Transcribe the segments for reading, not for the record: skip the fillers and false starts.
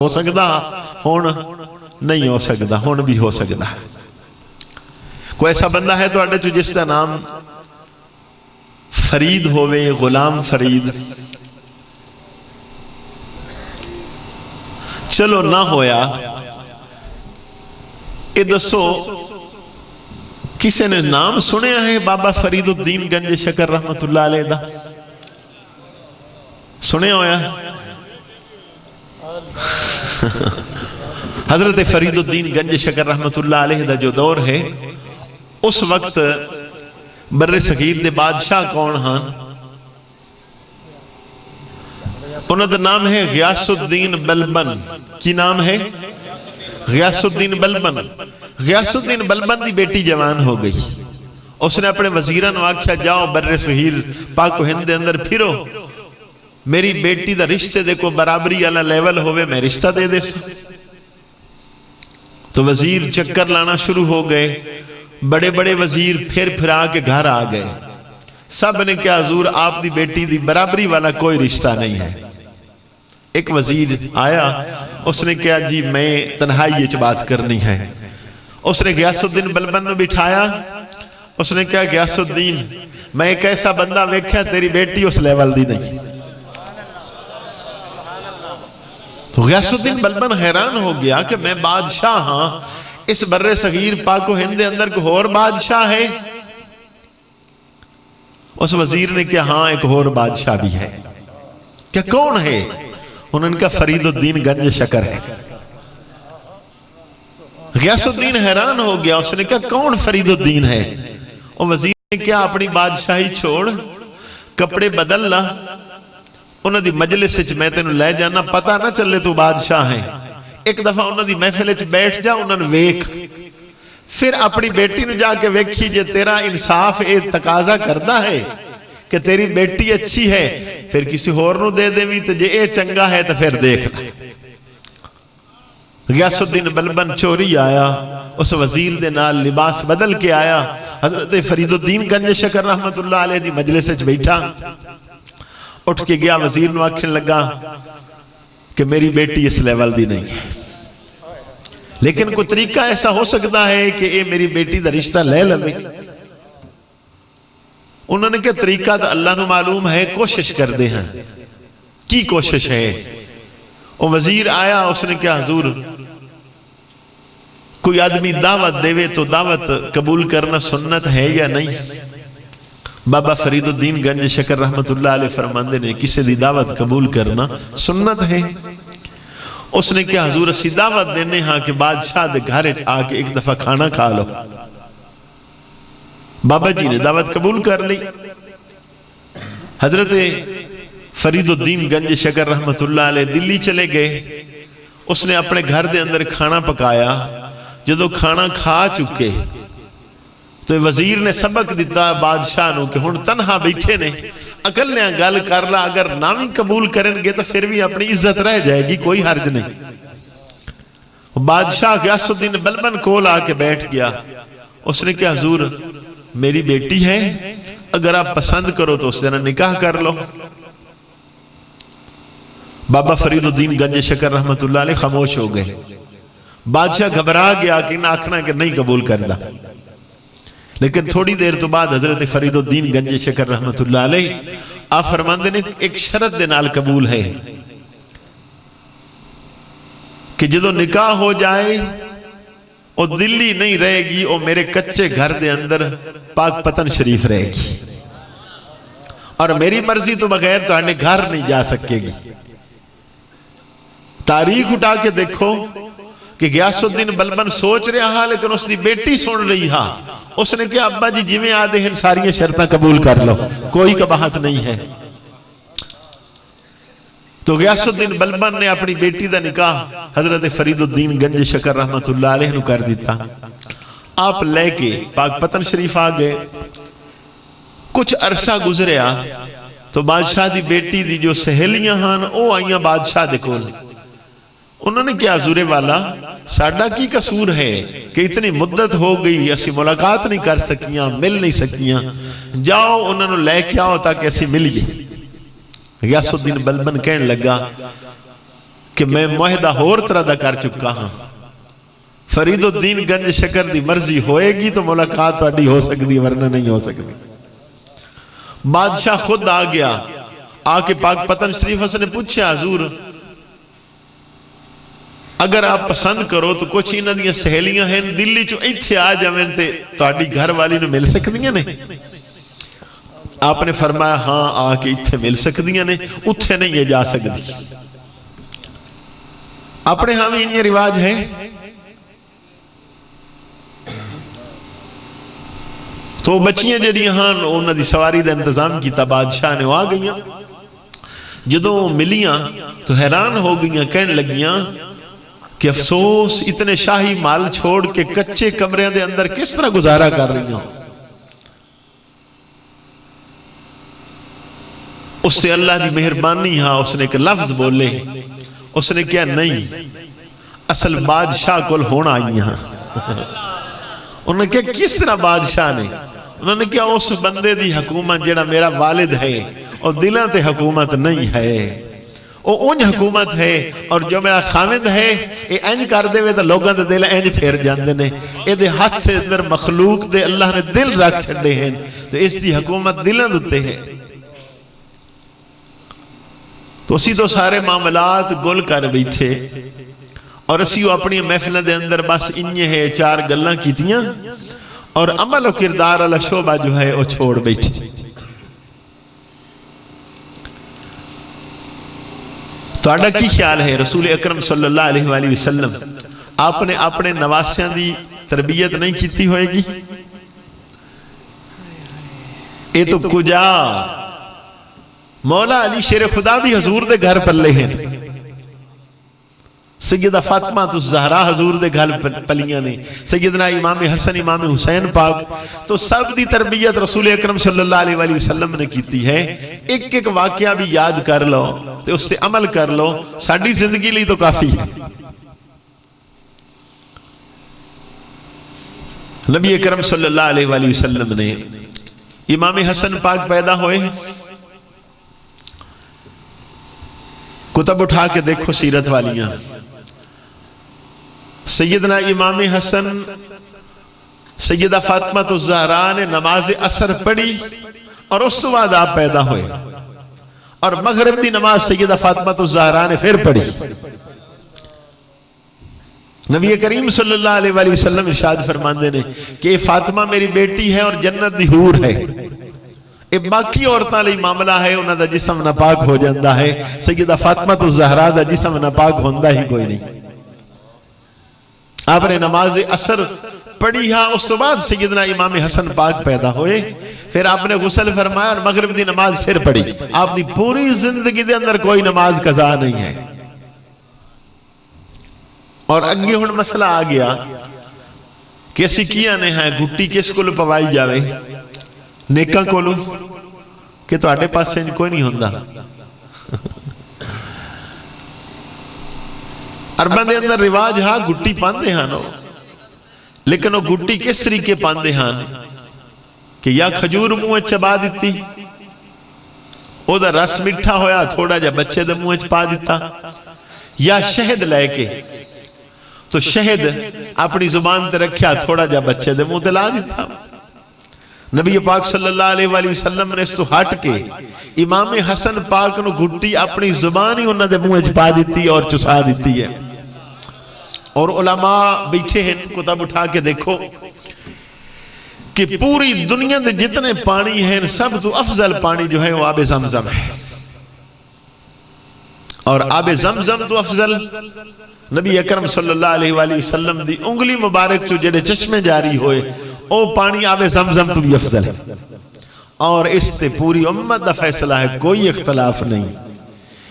ہو سکتا ہون نہیں ہو سکتا ہون بھی ہو سکتا کوئی ایسا بندہ ہے تو اڈے جس کا نام فرید ہوئے غلام فرید چلو نہ ہویا اے دسو کسی نے نام سنیا ہے بابا فرید الدین گنج شکر رحمت اللہ علیہ دا سنیا ہویا حضرت فرید الدین گنج شکر رحمت اللہ علیہ دا جو دور ہے اس وقت بر صغیر دے بادشاہ کون ہاں انہوں دا نام ہے غیاث الدین بلبن کی نام ہے غیاث الدین بلبن غیاث الدین بلبن دی بیٹی جوان ہو گئی اس نے اپنے وزیران واقعہ جاؤ بر صغیر پاک و ہند دے اندر پھرو میری بیٹی دا رشتے دے کو برابری والا لیول ہوئے میں رشتہ دے دے سا تو وزیر چکر لانا شروع ہو گئے بڑے بڑے وزیر پھر پھرا کے گھر آ گئے سب نے کہا حضور آپ دی بیٹی دی برابری والا کوئی رشتہ نہیں ہے ایک وزیر آیا اس نے کہا جی میں تنہائی یہ بات کرنی ہے اس نے غیاث الدین بلبن نے بٹھایا اس نے کہا غیاث الدین میں ایک ایسا بندہ ویکھیا تیری بیٹی اس لیول دی نہیں تو غیاث الدین بلبن حیران ہو گیا کہ میں بادشاہ ہاں اس بر صغیر پاک و ہند دے اندر کوئی اور بادشاہ ہے اس وزیر نے کہا ہاں ایک اور بادشاہ بھی ہے کہ کون ہے انہوں نے کہا فرید الدین گنج شکر ہے غیاث الدین حیران ہو گیا اس نے کہا کون فرید الدین ہے اور وزیر نے کہا اپنی بادشاہی چھوڑ کپڑے بدل لا انہوں دی مجلس سے میں تینوں لے جانا پتہ نہ چلے تو بادشاہ ہیں ایک دفعہ انہوں دی محفل سے بیٹھ جا انہوں نے ویک پھر اپنی بیٹی نے جا کے ویکھی جے تیرا انصاف اے تقاضا کردہ ہے کہ تیری بیٹی اچھی ہے پھر کسی اور نو دے دے بھی تو جے اے چنگا ہے تو پھر دیکھ لے غیاث الدین بلبن چوری آیا اس وزیر دے نال لباس بدل کے آیا حضرت فرید الدین گنج شکر رحمت اللہ علیہ دی مجلس سے بیٹھا اٹھ کے گیا وزیر نو آکھن لگا کہ میری بیٹی اس لیول دی نہیں ہے لیکن کوئی طریقہ ایسا ہو سکتا ہے کہ اے میری بیٹی دا رشتہ لے لے انہوں نے کہا طریقہ دا اللہ نو معلوم ہے کوشش کر دے ہیں کی کوشش ہے وہ وزیر آیا اس نے کہا حضور کوئی آدمی دعوت دے تو دعوت قبول کرنا سنت ہے یا نہیں بابا فرید الدین گنج شکر رحمت اللہ علیہ فرماندے نے کسی دی دعوت قبول کرنا سنت ہے اس نے کہا حضور اسی دعوت دینے ہاں کہ بادشاہ دے گھر آکے ایک دفعہ کھانا کھا لو بابا جی نے دعوت قبول کر لی حضرت فرید الدین گنج شکر رحمت اللہ علیہ دلی چلے گئے اس نے اپنے گھر دے اندر کھانا پکایا جدو کھانا کھا چکے تو وزیر نے سبق دیتا بادشاہ نو کہ ہن تنہا بیٹھے نے اکل نے گل کر لا اگر نامی قبول کریں گے تو پھر بھی اپنی عزت رہ جائے گی کوئی حرج نہیں بادشاہ غیاث الدین بلبن کول آ کے بیٹھ گیا اس نے کہا حضور میری بیٹی ہے اگر آپ پسند کرو تو اس دن نکاح کر لو بابا فرید الدین گنج شکر رحمت اللہ علیہ خاموش ہو گئے بادشاہ گھبرا گیا کہ نہ آکھنا کہ نہیں قبول کردہ لیکن تھوڑی دیر تو بعد حضرت فرید الدین گنج شکر رحمت اللہ علیہ آپ فرماندے نے ایک شرط دے نال قبول ہے کہ جدو نکاح ہو جائے وہ دلی نہیں رہے گی وہ میرے کچے گھر دے اندر پاک پتن شریف رہے گی اور میری مرضی تو بغیر تو آنے گھر نہیں جا سکے گی تاریخ اٹھا کے دیکھو کہ غیاث الدین بلبن سوچ رہا ہاں لیکن اس دی بیٹی سن رہی ہاں اس نے کہا ابا جی جی میں آدھے ہیں ساری شرطیں قبول کر لو کوئی کباہت نہیں ہے تو غیاث الدین بلبن نے اپنی بیٹی دا نکاح حضرت فرید الدین گنج شکر رحمت اللہ علیہ نو کر دیتا آپ لے کے پاک پتن شریف آ گئے کچھ عرصہ گزریا تو بادشاہ دی بیٹی دی جو سہیلیاں ہاں وہ آئیاں بادشاہ دے کول انہوں نے کیا حضور والا ساڑھا کی قصور ہے کہ اتنی مدت ہو گئی ایسی ملاقات نہیں کر سکیاں مل نہیں سکیاں جاؤ انہوں نے لے کے آؤ تاکہ ایسی ملیے غیاث الدین بلبن کہنے لگا کہ میں معاہدہ ہور طرح دا کر چکا ہاں، فرید الدین گنج شکر دی مرضی ہوئے گی تو ملاقات تہاڈی ہو سکتی ورنہ نہیں ہو سکتی۔ بادشاہ خود آ گیا، آ کے پاک پتن شریف سے نے پوچھا حضور اگر آپ پسند کرو تو کچھ انہاں دیاں سہیلیاں ہیں دلی چو ایتھے آ جاویں تے تہاڈی گھر والی نو مل سکدیاں نے؟ آپ نے فرمایا ہاں آ کے ایتھے مل سکدیاں نے، اتھے نہیں یہ جا سکتی۔ اپنے ہاں میں یہ رواج ہے۔ تو بچیاں جڑیاں ہاں انہاں دی سواری دا انتظام کیتا، بادشاہ نے آ گئیاں، جدوں ملیاں تو حیران ہو گئیاں، کہنے لگیاں کہ افسوس اتنے شاہی مال چھوڑ کے کچے کمرے دے اندر کس طرح گزارا کر رہی ہوں۔ اس سے اللہ دی مہربانی ہاں، اس نے ایک لفظ بولے، اس نے کیا نہیں اصل بادشاہ کل ہونا آئی ہاں۔ انہوں نے کہا کس طرح بادشاہ نے؟ انہوں نے کہا اس بندے دی حکومت جڑا میرا والد ہے اور دلوں تے حکومت نہیں ہے، وہ اونج حکومت ہے، اور جو میرا خامد ہے یہ اینج کر دے وے تو لوگاں دے دل اینج پھیر جاندے نے، اے دے ہاتھ سے اندر مخلوق دے اللہ نے دل رکھ چھڑے ہیں، تو اس دی حکومت دلوں دے ہیں۔ تو اسی تو سارے معاملات گل کر بیٹھے، اور اسی وہ اپنی محفلہ دے اندر بس انہیں ہے چار گلاں کیتیاں، اور عمل و کردار اللہ شعبہ جو ہے وہ چھوڑ بیٹھے۔ تو آڈا کی خیال ہے رسول اکرم صلی اللہ علیہ وآلہ وسلم آپ نے اپنے نواسیاں دی تربیت نہیں کیتی ہوئے گی؟ اے تو کجا مولا علی شیر خدا بھی حضور دے گھر پلے ہیں، سیدہ فاطمہ تو زہرا حضور دے گھر پلیاں نے، سیدنا امام حسن امام حسین پاک، تو سب دی تربیت رسول اکرم صلی اللہ علیہ وآلہ وسلم نے کیتی ہے۔ ایک ایک واقعہ بھی یاد کر لو تو اس سے عمل کر لو، ساڑھی زندگی لی تو کافی ہے۔ نبی اکرم صلی اللہ علیہ وآلہ وسلم نے امام حسن پاک پیدا ہوئے، کتب اٹھا کے دیکھو سیرت والیاں، سیدنا امام حسن سیدہ فاطمہ الزہرا نے نماز عصر پڑھی اور اس تو بعد آپ پیدا ہوئے، اور مغرب دی نماز سیدہ فاطمہ الزہرا نے پھر پڑھی۔ نبی کریم صلی اللہ علیہ وآلہ وسلم ارشاد فرماندے نے کہ فاطمہ میری بیٹی ہے اور جنت دی حور ہے، اے باقی عورتاں لئی معاملہ ہے انہاں دا جسم ناپاک ہو جاندہ ہے، سیدہ فاطمہ الزہرا دا جسم ناپاک ہوندہ ہی کوئی نہیں۔ آپ نے نماز عصر پڑھی ہاں، اس تو بعد سیدنا امام حسن پاک پیدا ہوئے، پھر آپ نے غسل فرمایا اور مغرب دی نماز پھر پڑھی۔ آپ دی پوری زندگی دے اندر کوئی نماز قضا نہیں ہے۔ اور اگے ہن مسئلہ آ گیا کیسی کیا نے ہیں گھٹی کس کو پوائی جاوے؟ نیکاں کولو کہ تو آٹے پاس سے کوئی نہیں ہوندہ۔ عربہ دے اندر رواج ہاں گھٹی پاندے ہاں نو، لیکن وہ گھٹی کس طریقے پاندے ہاں کہ یا کھجور منہ چبا دیتی، او دا رس مٹھا ہویا تھوڑا جا بچے دا منہ پا دیتا، یا شہد لے کے تو شہد اپنی زبان تے رکھیا تھوڑا جا بچے دے منہ لا دیتا۔ نبی پاک صلی اللہ علیہ وآلہ وسلم نے اس تو ہٹ کے امام حسن پاک نو گھٹی اپنی زبانی انہوں دے منہ پا دیتی اور چسا دیتی ہے۔ اور علماء بیٹھے ہیں کتاب اٹھا کے دیکھو کہ پوری دنیا دے جتنے پانی ہیں سب تو افضل پانی جو ہے وہ آب زمزم ہے، اور آب زمزم تو افضل نبی اکرم صلی اللہ علیہ وآلہ وسلم دی انگلی مبارک جو جڑے چشمے جاری ہوئے او پانی آب زمزم تو بھی افضل ہے، اور اس تے پوری امت دا فیصلہ ہے، کوئی اختلاف نہیں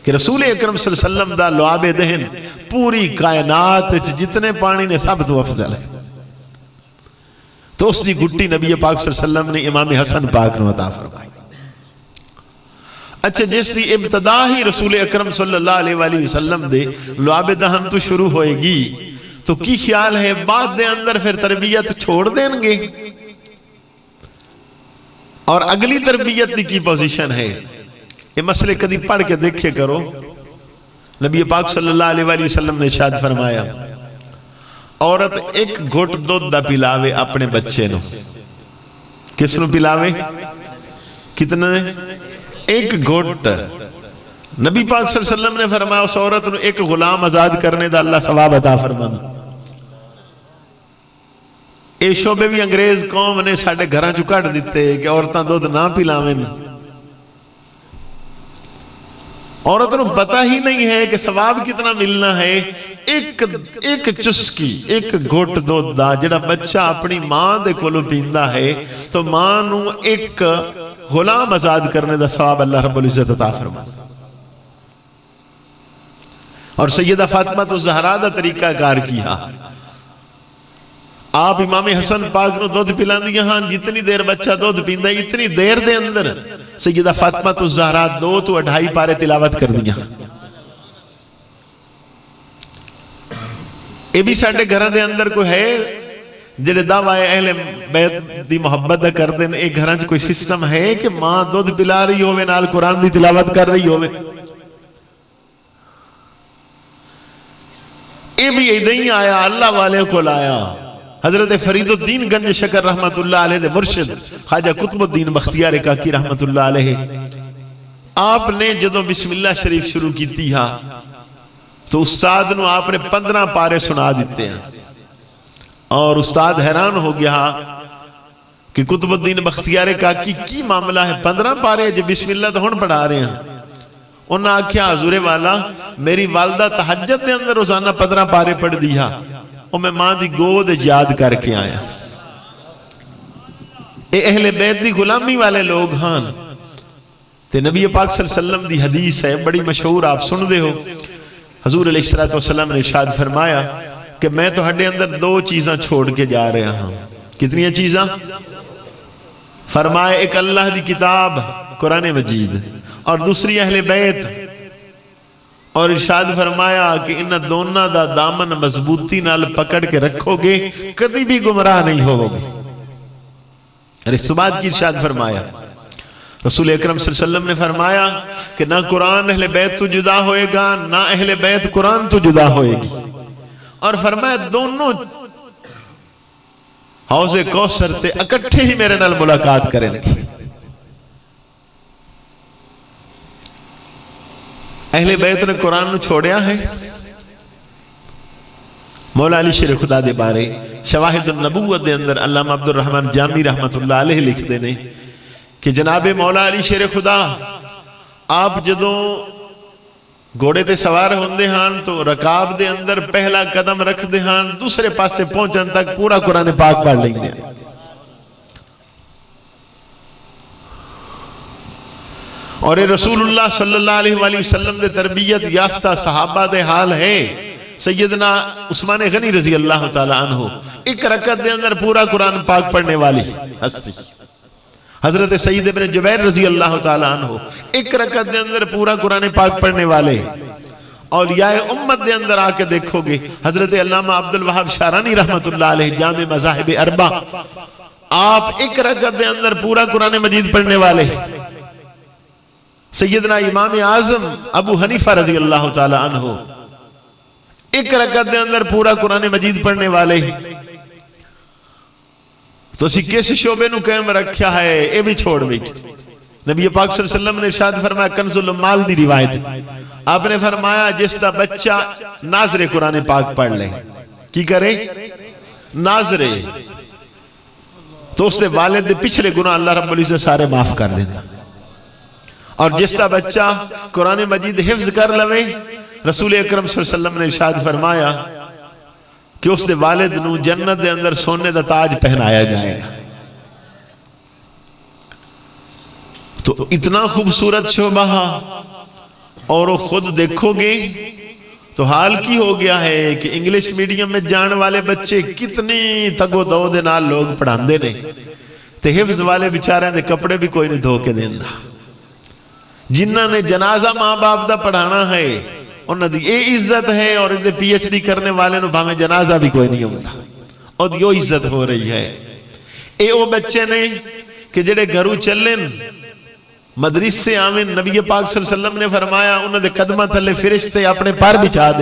کہ رسول اکرم صلی اللہ علیہ وسلم دا لعاب دہن پوری کائنات جتنے پانی نے سب تو افضل ہے۔ تو اس دی گھٹی نبی پاک صلی اللہ علیہ وسلم نے امام حسن پاک نے عطا فرمائی۔ اچھا جس دی ابتدا ہی رسول اکرم صلی اللہ علیہ وآلہ وسلم دے لعاب دہن تو شروع ہوئے گی، تو کی خیال ہے بعد دے اندر پھر تربیت چھوڑ دیں گے؟ اور اگلی تربیت دی کی پوزیشن ہے؟ یہ مسئلے کدی پڑھ کے دیکھے کرو۔ نبی پاک صلی اللہ علیہ وآلہ وسلم نے ارشاد فرمایا عورت ایک گھٹ دودھ دا پلاوے اپنے بچے نو. کس نو پلاوے؟ کتنے؟ ایک گھٹ. نبی پاک صلی اللہ علیہ وسلم نے فرمایا اس عورت نو ایک غلام آزاد کرنے دا اللہ ثواب عطا فرمانا. اے شعبے بھی انگریز قوم نے ساڑھے گھراں چو کٹ دیتے کہ عورتاں دودھ نہ پلاویں. عورت نو پتہ ہی نہیں ہے کہ ثواب کتنا ملنا ہے. ایک چسکی ایک گھٹ دودھ دا جڑا بچہ اپنی ماں دے کولو پیندا ہے تو ماں نو ایک غلام آزاد کرنے دا ثواب اللہ رب العزت عطا فرماتا. اور سیدہ فاطمہ تو زہرا دا طریقہ کار کیا. آپ امام حسن پاک نو دودھ پلان دیا ہاں جتنی دیر بچہ دودھ پیندا ہے اتنی دیر دے اندر سیدہ فاطمہ تو زہرا 2 تو 2.5 پارے تلاوت کر دیا. اے بھی ساڑھے گھران دے اندر کوئی ہے جڑے دعویٰ اہل بیت دی محبت دا کر دیں. ایک گھران کوئی سسٹم ہے کہ ماں دودھ پلا رہی ہوئے نال قرآن دی تلاوت کر رہی ہوئے. اے بھی ایدہی آیا اللہ والے کو لایا. حضرت فرید الدین گنج شکر رحمت اللہ علیہ دے مرشد خواجہ قطب الدین بختیار کاکی رحمت اللہ علیہ آپ نے جدو بسم اللہ شریف شروع کی تھی تو استاد نو آپ نے 15 پارے سنا دیتے ہیں. اور استاد حیران ہو گیا کہ قطب الدین بختیار کاکی کی معاملہ ہے 15 پارے جو بسم اللہ تو ہون پڑھا رہے ہیں. انہوں نے آکھیا حضور والا میری والدہ تہجد دے اندر روزانہ 15 پارے پڑھ دیا اور میں ماں دی گود یاد کر کے آیا. اے اہل بیت دی غلامی والے لوگ ہاں تے نبی پاک صلی اللہ علیہ وسلم دی حدیث ہے بڑی مشہور آپ سن دے ہو. حضور علیہ السلام نے ارشاد فرمایا کہ میں تو ہڈے اندر 2 چیزاں چھوڑ کے جا رہا ہوں. کتنی چیزاں؟ فرمایا ایک اللہ دی کتاب قرآن مجید اور دوسری اہل بیت. اور ارشاد فرمایا کہ ان دونوں دا دامن مضبوطی نال پکڑ کے رکھو گے کدی بھی گمراہ نہیں ہوگو گے. اور اس بات کی ارشاد فرمایا رسول اکرم صلی اللہ علیہ وسلم نے فرمایا کہ نہ قرآن اہل بیت تو جدا ہوئے گا نہ اہل بیت قرآن تو جدا ہوئے گی. اور فرمایا دونوں حوض کوثر تے اکٹھے ہی میرے نال ملاقات کریں گے. اہل بیت نے قرآن نو چھوڑیا ہے. مولا علی شیر خدا دے بارے شواہد النبوت دے اندر علامہ عبد الرحمن جامی رحمت اللہ علیہ لکھ دینے کہ جناب مولا علی شیر خدا آپ جدوں گھوڑے تے سوار ہوندے ہاں تو رکاب دے اندر پہلا قدم رکھ دے ہاں دوسرے پاس سے پہنچن تک پورا قرآن پاک پڑھ لیں گے. اور رسول اللہ صلی اللہ علیہ وآلہ وسلم دے تربیت یافتہ صحابہ دے حال ہے. سیدنا عثمان غنی رضی اللہ تعالیٰ عنہ ایک رکعت دے اندر پورا قرآن پاک پڑھنے والی ہستی. حضرت سید ابن جبیر رضی اللہ تعالیٰ عنہ ایک رکعت دے اندر پورا قرآن پاک پڑھنے والے. اولیاء امت دے اندر آکے دیکھو گے حضرت علامہ عبدالوہاب شارانی رحمت اللہ علیہ جامع مذاہب اربع آپ ایک رکعت دے اندر پورا قرآن مجید پڑھنے والے. سیدنا امام اعظم ابو حنیفہ رضی اللہ تعالیٰ عنہ ایک رکعت دے اندر پورا قرآن مجید پڑھنے والے. تو اسی کس شعبے نو قائم رکھیا ہے اے بھی چھوڑ بیٹھ. نبی پاک صلی اللہ علیہ وسلم نے ارشاد فرمایا کنز المال دی روایت آپ نے فرمایا جس دا بچہ ناظر قرآن پاک پڑھ لے کی کرے ناظر تو اس نے والد دے پچھلے گناہ اللہ رب العزت سارے معاف کر دینا. اور جس دا بچہ قرآن مجید حفظ کر لوے رسول اکرم صلی اللہ علیہ وسلم نے ارشاد فرمایا کہ اس دے والد نو جنت دے اندر سونے دا تاج پہنایا جائے گا. تو اتنا خوبصورت شعبہ اور وہ خود دیکھو گے تو حال کی ہو گیا ہے کہ انگلیش میڈیم میں جان والے بچے کتنی تگو دو دے نال لوگ پڑھان دے نہیں تے حفظ والے بیچارے دے کپڑے بھی کوئی نہیں دھو کے دیندہ. جنہ نے جنازہ ماں باپ دا پڑھانا ہے انہوں نے اے عزت ہے اور اندے پی ایچ ڈی کرنے والے نو بھامے جنازہ بھی کوئی نہیں ہوتا اور دیو عزت ہو رہی ہے. اے او بچے نے کہ جڑے گھرو چلن مدرسے آمن نبی پاک صلی اللہ علیہ وسلم نے فرمایا انہوں نے قدمہ تھلے فرشتے اپنے پر بچھا دے